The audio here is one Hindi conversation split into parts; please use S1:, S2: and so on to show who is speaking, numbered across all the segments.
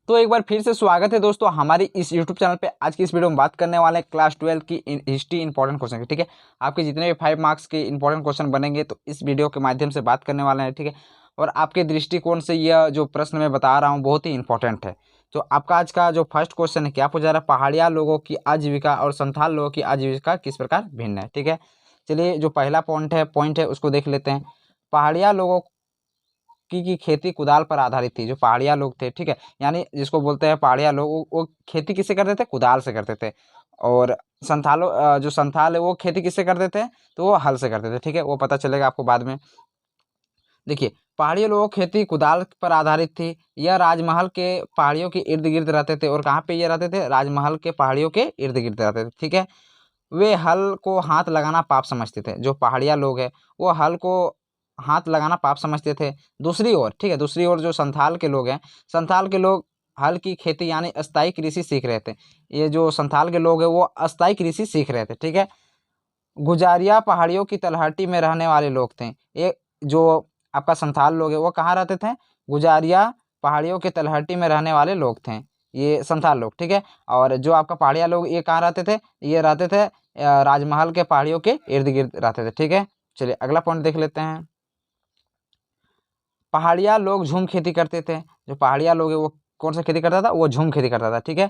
S1: तो एक बार फिर से स्वागत है दोस्तों हमारी इस YouTube चैनल पे। आज की इस वीडियो में बात करने वाले हैं क्लास 12 की हिस्ट्री इंपॉर्टेंट क्वेश्चन की। ठीक है, आपके जितने भी 5 मार्क्स के इंपॉर्टेंट क्वेश्चन बनेंगे तो इस वीडियो के माध्यम से बात करने वाले हैं। ठीक है, और आपके दृष्टिकोण से यह जो प्रश्न मैं बता रहा हूँ बहुत ही इंपॉर्टेंट है। तो आपका आज का जो फर्स्ट क्वेश्चन है, क्या पूछा जा रहा है, पहाड़िया लोगों की आजीविका और संथाल लोगों की आजीविका किस प्रकार भिन्न है। ठीक है, चलिए जो पहला पॉइंट है उसको देख लेते हैं। पहाड़िया लोगों की खेती कुदाल पर आधारित थी। जो पहाड़िया लोग थे, ठीक है, यानी जिसको बोलते हैं पहाड़िया लोग, वो खेती किससे करते थे, कुदाल से करते थे। और जो संथाल है वो खेती किससे करते थे, तो वो हल से करते थे। ठीक है, वो पता चलेगा आपको बाद में। देखिए, पहाड़ी लोग खेती कुदाल पर आधारित थी। यह राजमहल के पहाड़ियों के इर्द गिर्द रहते थे। और कहाँ पे ये रहते थे, राजमहल के पहाड़ियों के इर्द गिर्द रहते थे। ठीक है, वे हल को हाथ लगाना पाप समझते थे। जो पहाड़िया लोग हैं वो हल को हाथ लगाना पाप समझते थे। दूसरी ओर, ठीक है, दूसरी ओर जो संथाल के लोग हैं, संथाल के लोग हल की खेती यानी अस्थायी कृषि सीख रहे थे। ये जो संथाल के लोग हैं वो अस्थायी कृषि सीख रहे थे। ठीक है, गुजारिया पहाड़ियों की तलहटी में रहने वाले लोग थे। ये जो आपका संथाल लोग है वो कहाँ रहते थे, गुजारिया पहाड़ियों के तलहटी में रहने वाले लोग थे, ये संथाल लोग। ठीक है, और जो आपका पहाड़िया लोग ये कहाँ रहते थे, ये रहते थे राजमहल के पहाड़ियों के इर्द गिर्द रहते थे। ठीक है, चलिए अगला पॉइंट देख लेते हैं। पहाड़िया लोग झूम खेती करते थे। जो पहाड़िया लोग है वो कौन सा खेती करता था, वो झूम खेती करता था। ठीक है,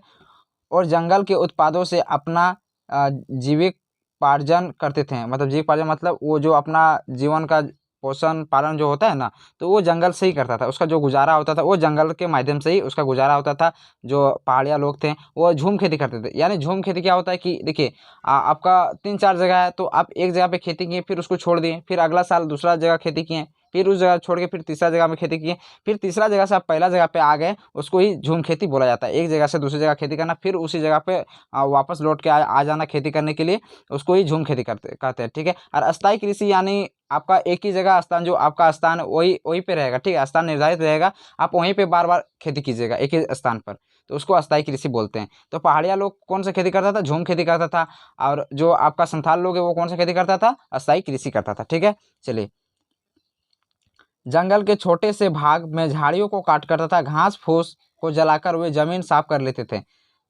S1: और जंगल के उत्पादों से अपना जीविकोपार्जन करते थे। मतलब जीविकोपार्जन मतलब वो जो अपना जीवन का पोषण पालन जो होता है ना, तो वो जंगल से ही करता था। उसका जो गुजारा होता था वो जंगल के माध्यम से ही उसका गुजारा होता था। जो पहाड़िया लोग थे वो झूम खेती करते थे। यानी झूम खेती क्या होता है कि देखिए, आपका 3-4 जगह है, तो आप एक जगह पे खेती किए, फिर उसको छोड़ दिए, फिर अगला साल दूसरा जगह खेती किए, फिर उस जगह छोड़ के फिर तीसरा जगह में खेती किए, फिर तीसरा जगह से आप पहला जगह पे आ गए, उसको ही झूम खेती बोला जाता है। एक जगह से दूसरी जगह खेती करना, फिर उसी जगह पे वापस लौट के आ जाना खेती करने के लिए, उसको ही झूम खेती कहते हैं। ठीक है, और अस्थायी कृषि यानी आपका एक ही जगह स्थान, जो आपका स्थान वही वहीं पे रहेगा। ठीक है, स्थान निर्धारित रहेगा, आप वहीं पे बार बार खेती कीजिएगा एक ही स्थान पर, तो उसको अस्थायी कृषि बोलते हैं। तो पहाड़िया लोग कौन सा खेती करता था, झूम खेती करता था। और जो आपका संथाल लोग है वो कौन सा खेती करता था, अस्थायी कृषि करता था। ठीक है, चलिए, जंगल के छोटे से भाग में झाड़ियों को काट कर तथा घास फूस को जलाकर वे जमीन साफ कर लेते थे।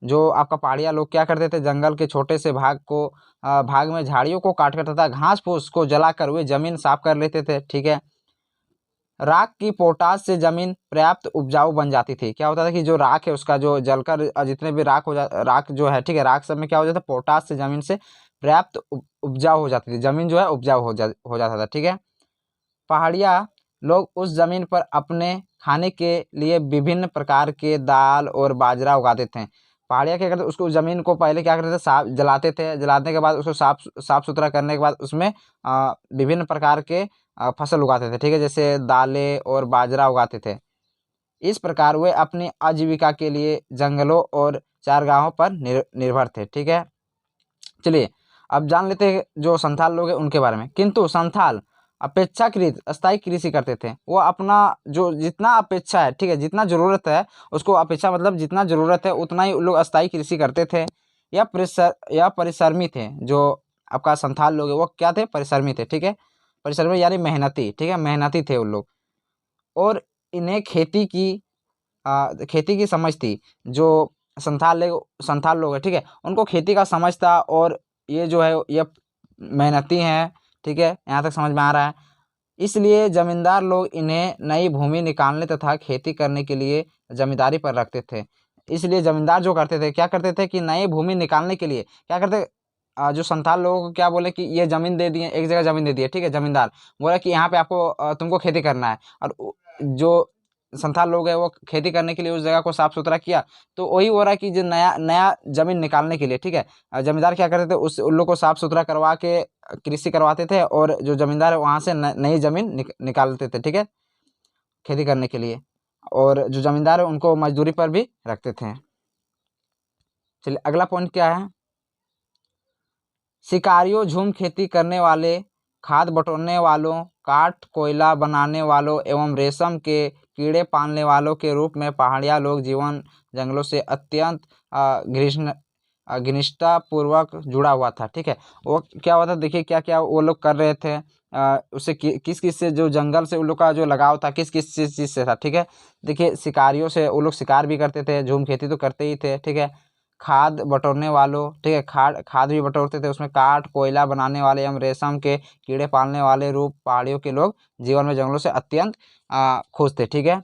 S1: जो आपका पहाड़िया लोग क्या करते थे, जंगल के छोटे से भाग में झाड़ियों को काट कर तथा घास फूस को जलाकर वे जमीन साफ कर लेते थे। ठीक है, राख की पोटाश से जमीन पर्याप्त उपजाऊ बन जाती थी। क्या होता था कि जो राख है उसका जो जलकर जितने भी राख जो है, ठीक है, राख सब में क्या हो जाता है, पोटाश से जमीन से पर्याप्त उपजाऊ हो जाती थी, जमीन जो है उपजाऊ हो जाता था। ठीक है, पहाड़िया लोग उस जमीन पर अपने खाने के लिए विभिन्न प्रकार के दाल और बाजरा उगाते थे। पहाड़िया क्या करते, उसको जमीन को पहले क्या करते थे, साफ जलाते थे, जलाने के बाद उसको साफ साफ सुथरा करने के बाद उसमें विभिन्न प्रकार के फसल उगाते थे। ठीक है, जैसे दालें और बाजरा उगाते थे। इस प्रकार वे अपनी आजीविका के लिए जंगलों और चारगाहों पर निर्भर थे। ठीक है, चलिए अब जान लेते हैं जो संथाल लोग हैं उनके बारे में। किंतु संथाल अपेक्षाकृत अस्थायी कृषि करते थे। वो अपना जो जितना अपेक्षा है, ठीक है, जितना जरूरत है उसको, अपेक्षा मतलब जितना जरूरत है उतना ही लोग अस्थायी कृषि करते थे। या परिश्रमी थे। जो आपका संथाल लोग है वो क्या थे, परिश्रमी थे। ठीक है, परिश्रमी यानी मेहनती। ठीक है, मेहनती थे उन लोग। और इन्हें खेती की समझ थी। जो संथाल लोग है, ठीक है, उनको खेती का समझ था। और ये जो है ये मेहनती हैं। ठीक है, यहाँ तक समझ में आ रहा है। इसलिए जमींदार लोग इन्हें नई भूमि निकालने तथा खेती करने के लिए जमींदारी पर रखते थे। इसलिए जमींदार जो करते थे, क्या करते थे कि नई भूमि निकालने के लिए क्या करते, जो संथाल लोगों को क्या बोले कि ये जमीन दे दिए, एक जगह जमीन दे दिए। ठीक है, जमींदार बोला कि यहाँ पे आपको तुमको खेती करना है। और जो संथाल लोग हैं वो खेती करने के लिए उस जगह को साफ सुथरा किया। तो वही हो रहा है कि जो नया नया जमीन निकालने के लिए, ठीक है, जमींदार क्या करते थे, उन लोग को साफ सुथरा करवा के कृषि करवाते थे। और जो जमींदार है वहाँ से नई जमीन निकालते थे। ठीक है, खेती करने के लिए। और जो जमींदार है उनको मजदूरी पर भी रखते थे। चलिए अगला पॉइंट क्या है, शिकारियों, झूम खेती करने वाले, खाद बटोरने वालों, काठ कोयला बनाने वालों एवं रेशम के कीड़े पालने वालों के रूप में पहाड़िया लोग जीवन जंगलों से अत्यंत घनिष्ठता पूर्वक जुड़ा हुआ था। ठीक है, वो क्या हुआ था, देखिए क्या क्या वो लोग कर रहे थे उससे किस किस से, जो जंगल से उन लोग का जो लगाव था किस किस चीज़ से था, ठीक है। देखिए शिकारियों से, वो लोग शिकार भी करते थे, झूम खेती तो करते ही थे, ठीक है। खाद बटोरने वालों, ठीक है, खाद भी बटोरते थे, उसमें काठ कोयला बनाने वाले एवं रेशम के कीड़े पालने वाले रूप पहाड़ियों के लोग जीवन में जंगलों से अत्यंत खुश थे, ठीक है।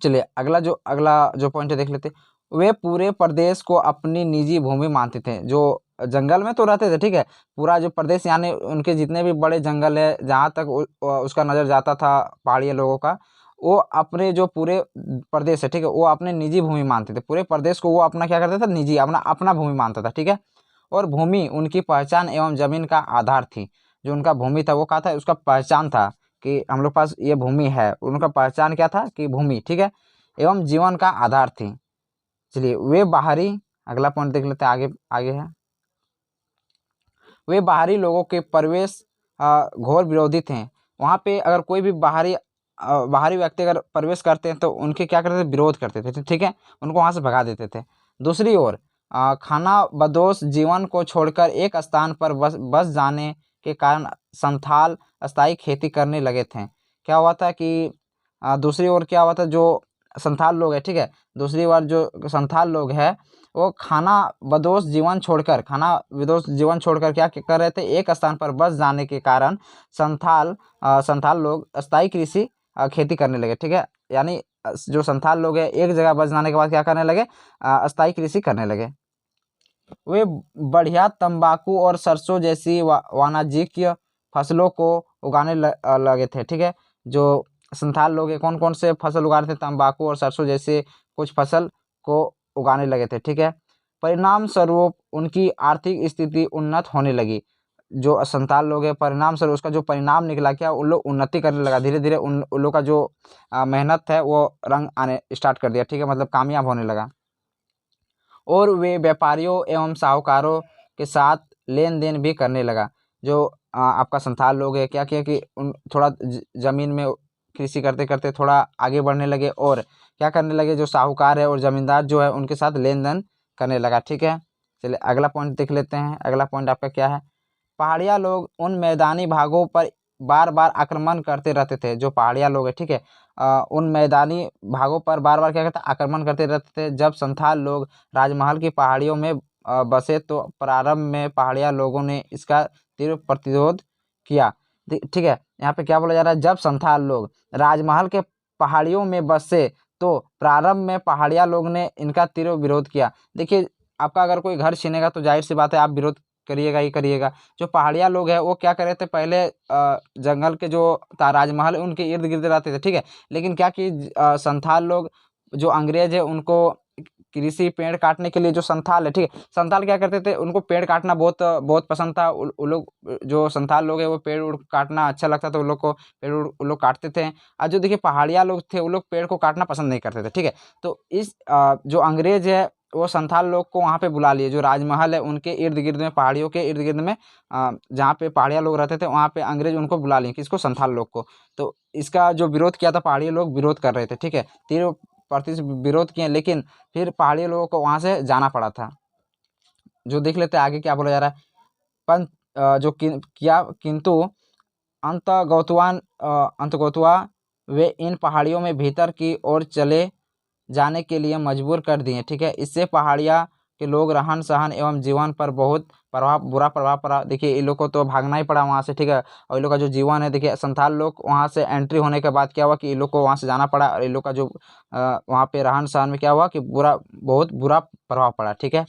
S1: चलिए अगला जो पॉइंट है देख लेते हैं। वे पूरे प्रदेश को अपनी निजी भूमि मानते थे, जो जंगल में तो रहते थे, ठीक है। पूरा जो प्रदेश यानी उनके जितने भी बड़े जंगल है, जहाँ तक उसका नज़र जाता था पहाड़ी लोगों का, वो अपने जो पूरे प्रदेश है, ठीक है, वो अपने निजी भूमि मानते थे। पूरे प्रदेश को वो अपना क्या करता था, निजी, अपना अपना भूमि मानता था, ठीक है। और भूमि उनकी पहचान एवं जमीन का आधार थी। जो उनका भूमि था वो क्या था, उसका पहचान था कि हम लोग पास ये भूमि है। उनका पहचान क्या था कि भूमि, ठीक है, एवं जीवन का आधार थी। चलिए वे बाहरी, अगला पॉइंट देख लेते हैं, आगे आगे है। वे बाहरी लोगों के प्रवेश घोर विरोधी थे। वहाँ पे अगर कोई भी बाहरी व्यक्ति अगर प्रवेश करते हैं तो उनके क्या करते थे, विरोध करते थे, ठीक है, उनको वहाँ से भगा देते थे। दूसरी ओर खाना बदोश जीवन को छोड़कर एक स्थान पर बस जाने के कारण संथाल अस्थायी खेती करने लगे थे। क्या हुआ था कि दूसरी ओर क्या हुआ था, जो संथाल लोग है, ठीक है, दूसरी बार जो संथाल लोग है वो खाना विदोष जीवन छोड़कर क्या कर रहे थे, एक स्थान पर बस जाने के कारण संथाल लोग अस्थायी कृषि खेती करने लगे, ठीक है। यानी जो संथाल लोग हैं एक जगह बस जाने के बाद क्या करने लगे, अस्थायी कृषि करने लगे। वे बढ़िया तंबाकू और सरसों जैसी वाणिज्यिक फसलों को उगाने लगे थे, ठीक है। जो संथाल लोग हैं कौन कौन से फसल उगा रहे थे, तंबाकू और सरसों जैसे कुछ फसल को उगाने लगे थे, ठीक है। परिणाम स्वरूप उनकी आर्थिक स्थिति उन्नत होने लगी। जो संथाल लोग हैं, परिणाम स्वरूप उसका जो परिणाम निकला क्या, उन लोग उन्नति करने लगा धीरे धीरे। उन लोग का जो मेहनत है वो रंग आने स्टार्ट कर दिया, ठीक है, मतलब कामयाब होने लगा। और वे व्यापारियों एवं साहूकारों के साथ लेन देन भी करने लगा। जो आपका संथाल लोग है क्या किया कि उन थोड़ा ज़मीन में कृषि करते करते थोड़ा आगे बढ़ने लगे और क्या करने लगे, जो साहूकार है और ज़मींदार जो है उनके साथ लेन देन करने लगा, ठीक है। चलिए अगला पॉइंट देख लेते हैं। अगला पॉइंट आपका क्या है, पहाड़िया लोग उन मैदानी भागों पर बार बार आक्रमण करते रहते थे। जो पहाड़िया लोग हैं, ठीक है, उन मैदानी भागों पर बार बार क्या करते, आक्रमण करते रहते थे। जब संथाल लोग राजमहल की पहाड़ियों में बसे तो प्रारंभ में पहाड़िया लोगों ने इसका तीव्र प्रतिरोध किया, ठीक है। यहाँ पे क्या बोला जा रहा है, जब संथाल लोग राजमहल के पहाड़ियों में बसे तो प्रारंभ में पहाड़िया लोग ने इनका तीव्र विरोध किया। देखिए आपका अगर कोई घर छीनेगा तो जाहिर सी बात है आप विरोध करिएगा ही करिएगा। जो पहाड़िया लोग हैं वो क्या कर रहे थे, पहले जंगल के जो राजमहल उनके इर्द गिर्द रहते थे, ठीक है। लेकिन क्या कि संथाल लोग, जो अंग्रेज है, उनको कृषि पेड़ काटने के लिए, जो संथाल है, ठीक है, संथाल क्या करते थे, उनको पेड़ काटना बहुत बहुत पसंद था। उन लोग, जो संथाल लोग हैं वो पेड़ उड़ काटना अच्छा लगता था उन लोग को, पेड़ उन लोग काटते थे। और जो देखिए पहाड़िया लोग थे वो लोग पेड़ को काटना पसंद नहीं करते थे, ठीक है। तो इस जो अंग्रेज है वो संथाल लोग को वहाँ पे बुला लिए। जो राजमहल है उनके इर्द गिर्द में, पहाड़ियों के इर्द गिर्द में जहाँ पे पहाड़िया लोग रहते थे वहाँ पे अंग्रेज उनको बुला लिए, किसको, संथाल लोग को। तो इसका जो विरोध किया था पहाड़िया लोग, विरोध कर रहे थे, ठीक है, तीव्र प्रति विरोध किए, लेकिन फिर पहाड़ी लोगों को वहाँ से जाना पड़ा था। जो देख लेते हैं आगे क्या बोला जा रहा है। पंत जो किया किंतु अंतगोतवा वे इन पहाड़ियों में भीतर की ओर चले जाने के लिए मजबूर कर दिए, ठीक है। इससे पहाड़िया के लोग रहन सहन एवं जीवन पर बहुत बुरा प्रभाव पड़ा। देखिए इन लोग को तो भागना ही पड़ा वहाँ से, ठीक है। और इन लोग का जो जीवन है, देखिए संथाल लोग वहाँ से एंट्री होने के बाद क्या हुआ कि इन लोग को वहाँ से जाना पड़ा। और इन लोग का जो वहाँ पे रहन सहन में क्या हुआ कि बहुत बुरा प्रभाव पड़ा, ठीक है।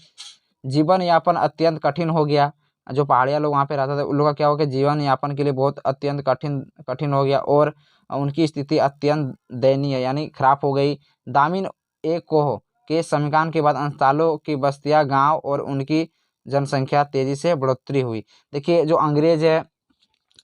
S1: जीवन यापन अत्यंत कठिन हो गया। जो पहाड़िया लोग वहाँ पे रहते थे उन लोग का क्या हो गया, जीवन यापन के लिए बहुत अत्यंत कठिन कठिन हो गया और उनकी स्थिति अत्यंत दयनीय यानी खराब हो गई। दामिन ए कोह के समीकरण के बाद अंतालों की बस्तियां, गांव और उनकी जनसंख्या तेजी से बढ़ोतरी हुई। देखिए जो अंग्रेज है,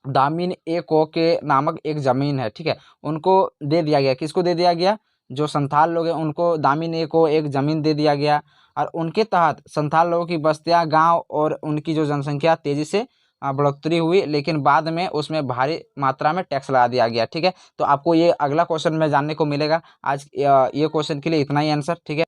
S1: दामिन ए कोह के नामक एक ज़मीन है, ठीक है, उनको दे दिया गया। किसको दे दिया गया, जो संथाल लोग हैं उनको दामिन ए को एक ज़मीन दे दिया गया। और उनके तहत संथाल लोगों की बस्तियां, गांव और उनकी जो जनसंख्या तेज़ी से बढ़ोतरी हुई, लेकिन बाद में उसमें भारी मात्रा में टैक्स लगा दिया गया, ठीक है। तो आपको ये अगला क्वेश्चन में जानने को मिलेगा। आज ये क्वेश्चन के लिए इतना ही आंसर, ठीक है।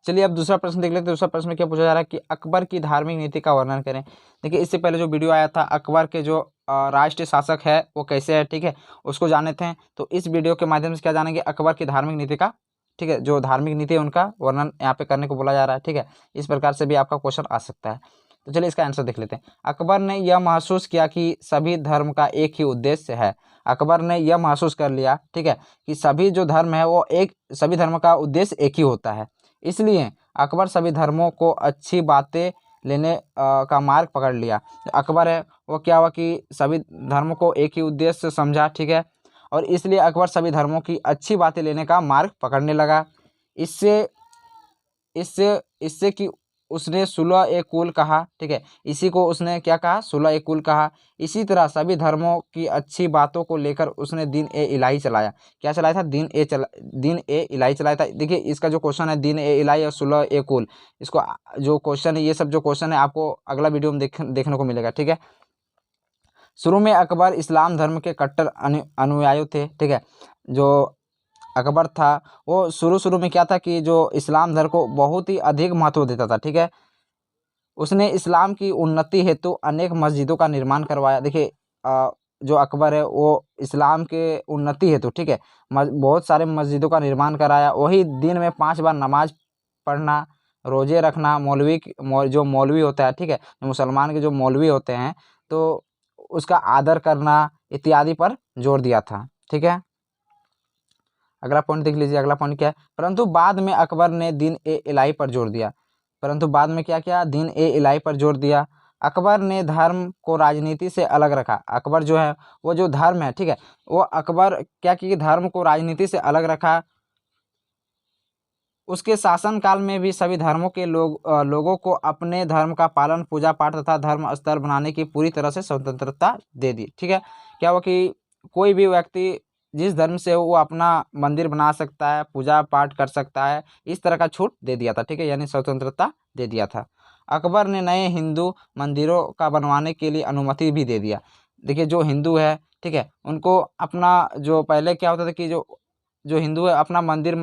S1: चलिए अब दूसरा प्रश्न देख लेते हैं। दूसरा प्रश्न में क्या पूछा जा रहा है कि अकबर की धार्मिक नीति का वर्णन करें। देखिए इससे पहले जो वीडियो आया था अकबर के जो राष्ट्रीय शासक है वो कैसे है, ठीक है, उसको जानते हैं। तो इस वीडियो के माध्यम से क्या जानेंगे, अकबर की धार्मिक नीति का, ठीक है, जो धार्मिक नीति है उनका वर्णन यहाँ पे करने को बोला जा रहा है, ठीक है। इस प्रकार से भी आपका क्वेश्चन आ सकता है। तो चलिए इसका आंसर देख लेते हैं। अकबर ने यह महसूस किया कि सभी धर्म का एक ही उद्देश्य है। अकबर ने यह महसूस कर लिया, ठीक है, कि सभी जो धर्म है वो सभी धर्म का उद्देश्य एक ही होता है। इसलिए अकबर सभी धर्मों को अच्छी बातें लेने का मार्ग पकड़ लिया। अकबर है वो क्या हुआ कि सभी धर्मों को एक ही उद्देश्य समझा, ठीक है, और इसलिए अकबर सभी धर्मों की अच्छी बातें लेने का मार्ग पकड़ने लगा। इससे इससे इससे कि उसने सुलह ए कुल कहा, ठीक है, इसी को उसने क्या कहा, सुलह ए कुल कहा। इसी तरह सभी धर्मों की अच्छी बातों को लेकर उसने दीन ए इलाही चलाया। क्या चलाया था, दीन ए इलाही चलाया था। देखिए इसका जो क्वेश्चन है दीन ए इलाही और सुलह ए कुल, इसको जो क्वेश्चन है, ये सब जो क्वेश्चन है आपको अगला वीडियो में देखने को मिलेगा, ठीक है। शुरू में अकबर इस्लाम धर्म के कट्टर अनुयायी थे, ठीक है। जो अकबर था वो शुरू में क्या था कि जो इस्लाम धर्म को बहुत ही अधिक महत्व देता था, ठीक है। उसने इस्लाम की उन्नति हेतु अनेक मस्जिदों का निर्माण करवाया। देखिए जो अकबर है वो इस्लाम के उन्नति हेतु, ठीक है, बहुत सारे मस्जिदों का निर्माण कराया। वही दिन में 5 बार नमाज पढ़ना, रोजे रखना, जो मौलवी होता है, ठीक है, मुसलमान के जो मौलवी होते हैं तो उसका आदर करना इत्यादि पर जोर दिया था, ठीक है। अगला पॉइंट देख लीजिए। अगला पॉइंट क्या है, परंतु बाद में अकबर ने दीन ए इलाही पर जोर दिया। परंतु बाद में क्या किया, दीन ए इलाही पर जोर दिया। अकबर ने धर्म को राजनीति से अलग रखा। अकबर जो है वो जो धर्म है, ठीक है, वो अकबर क्या किया, धर्म को राजनीति से अलग रखा। उसके शासन काल में भी सभी धर्मों के लोगों को अपने धर्म का पालन, पूजा पाठ तथा धर्म स्तर बनाने की पूरी तरह से स्वतंत्रता दे दी, ठीक है। क्या हुआ कि कोई भी व्यक्ति जिस धर्म से हो वो अपना मंदिर बना सकता है, पूजा पाठ कर सकता है, इस तरह का छूट दे दिया था, ठीक है, यानी स्वतंत्रता दे दिया था। अकबर ने नए हिंदू मंदिरों का बनवाने के लिए अनुमति भी दे दिया। देखिए जो हिंदू है, ठीक है, उनको अपना जो पहले क्या होता था कि जो जो हिंदू है अपना मंदिर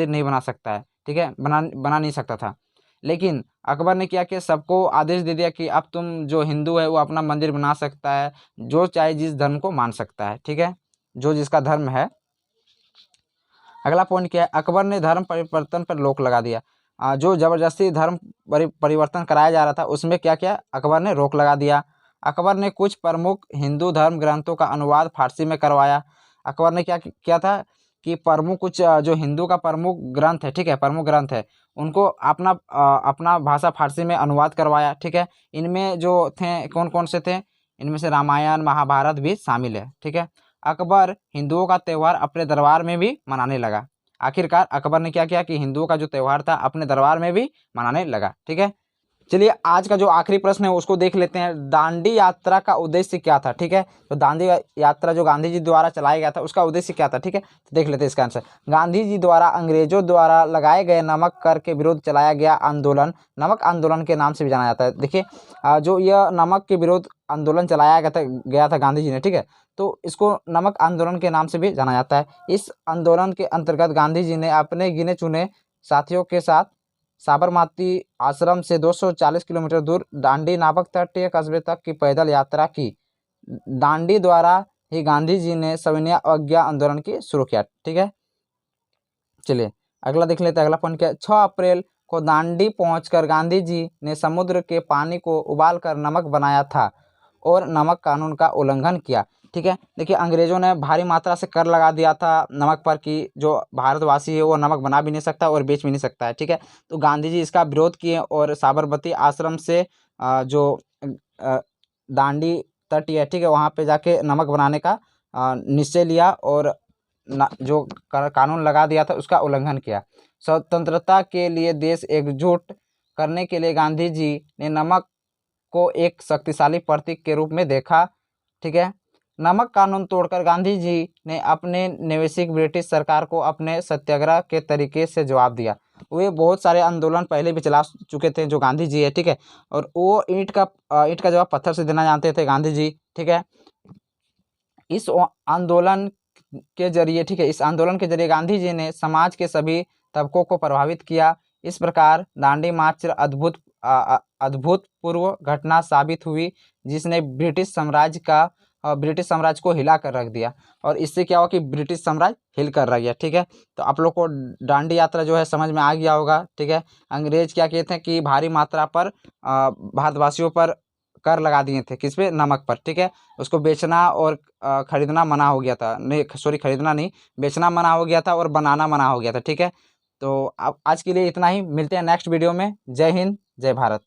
S1: नहीं बना सकता है, ठीक है, बना नहीं सकता था। लेकिन अकबर ने क्या किया, सबको आदेश दे दिया कि अब तुम जो हिंदू है वो अपना मंदिर बना सकता है, जो चाहे जिस धर्म को मान सकता है, ठीक है, जो जिसका धर्म है। अगला पॉइंट क्या है, अकबर ने धर्म परिवर्तन पर रोक लगा दिया। जो जबरदस्ती धर्म परिवर्तन कराया जा रहा था उसमें क्या किया, अकबर ने रोक लगा दिया। अकबर ने कुछ प्रमुख हिंदू धर्म ग्रंथों का अनुवाद फारसी में करवाया। अकबर ने क्या किया था कि प्रमुख कुछ जो हिंदू का प्रमुख ग्रंथ है, ठीक है, प्रमुख ग्रंथ है, उनको अपना भाषा फारसी में अनुवाद करवाया, ठीक है। इनमें जो थे कौन कौन से थे, इनमें से रामायण महाभारत भी शामिल है, ठीक है। अकबर हिंदुओं का त्यौहार अपने दरबार में भी मनाने लगा। आखिरकार अकबर ने क्या किया कि हिंदुओं का जो त्यौहार था अपने दरबार में भी मनाने लगा, ठीक है। चलिए आज का जो आखिरी प्रश्न है उसको देख लेते हैं। दांडी यात्रा का उद्देश्य क्या था, ठीक है। तो दांडी यात्रा जो गांधी जी द्वारा चलाया गया था उसका उद्देश्य क्या था, ठीक है, तो देख लेते हैं इसका आंसर। गांधी जी द्वारा अंग्रेजों द्वारा लगाए गए नमक कर के विरुद्ध चलाया गया आंदोलन नमक आंदोलन के नाम से भी जाना जाता है। देखिए जो यह नमक के विरुद्ध आंदोलन चलाया गया था गांधी जी ने, ठीक है, तो इसको नमक आंदोलन के नाम से भी जाना जाता है। इस आंदोलन के अंतर्गत गांधी जी ने अपने गिने चुने साथियों के साथ साबरमती आश्रम से 240 किलोमीटर दूर दांडी नामक तटीय कस्बे तक की पैदल यात्रा की। दांडी द्वारा ही गांधी जी ने सविनय अवज्ञा आंदोलन की शुरू किया, ठीक है। चलिए अगला देख लेते हैं। अगला पॉइंट क्या है, 6 अप्रैल को दांडी पहुंचकर गांधी जी ने समुद्र के पानी को उबालकर नमक बनाया था और नमक कानून का उल्लंघन किया, ठीक है। देखिए अंग्रेजों ने भारी मात्रा से कर लगा दिया था नमक पर कि जो भारतवासी है वो नमक बना भी नहीं सकता और बेच भी नहीं सकता है, ठीक है। तो गांधी जी इसका विरोध किए और साबरमती आश्रम से जो दांडी तट है, ठीक है, वहाँ पे जाके नमक बनाने का निश्चय लिया और जो कानून लगा दिया था उसका उल्लंघन किया। स्वतंत्रता के लिए देश एकजुट करने के लिए गांधी जी ने नमक को एक शक्तिशाली प्रतीक के रूप में देखा, ठीक है। नमक कानून तोड़कर गांधी जी ने अपने निवेशिक ब्रिटिश सरकार को अपने सत्याग्रह के तरीके से जवाब दिया। वे बहुत सारे आंदोलन पहले भी चला चुके थे जो गांधी जी है, ठीक है, और वो ईंट का जवाब पत्थर से देना जानते थे गांधी जी, ठीक है। इस आंदोलन के जरिए, ठीक है, इस आंदोलन के जरिए गांधी जी ने समाज के सभी तबकों को प्रभावित किया। इस प्रकार दांडी मार्च अद्भुतपूर्व घटना साबित हुई जिसने ब्रिटिश साम्राज्य का ब्रिटिश साम्राज्य को हिला कर रख दिया। और इससे क्या हुआ कि ब्रिटिश साम्राज्य हिल कर रह गया। ठीक है, तो आप लोग को दांडी यात्रा जो है समझ में आ गया होगा। ठीक है, अंग्रेज क्या कहते हैं कि भारी मात्रा पर भारतवासियों पर कर लगा दिए थे, किस पे, नमक पर। ठीक है, उसको बेचना और खरीदना मना हो गया था, नहीं सॉरी खरीदना नहीं, बेचना मना हो गया था और बनाना मना हो गया था। ठीक है, तो अब आज के लिए इतना ही, मिलते हैं नेक्स्ट वीडियो में। जय हिंद, जय भारत।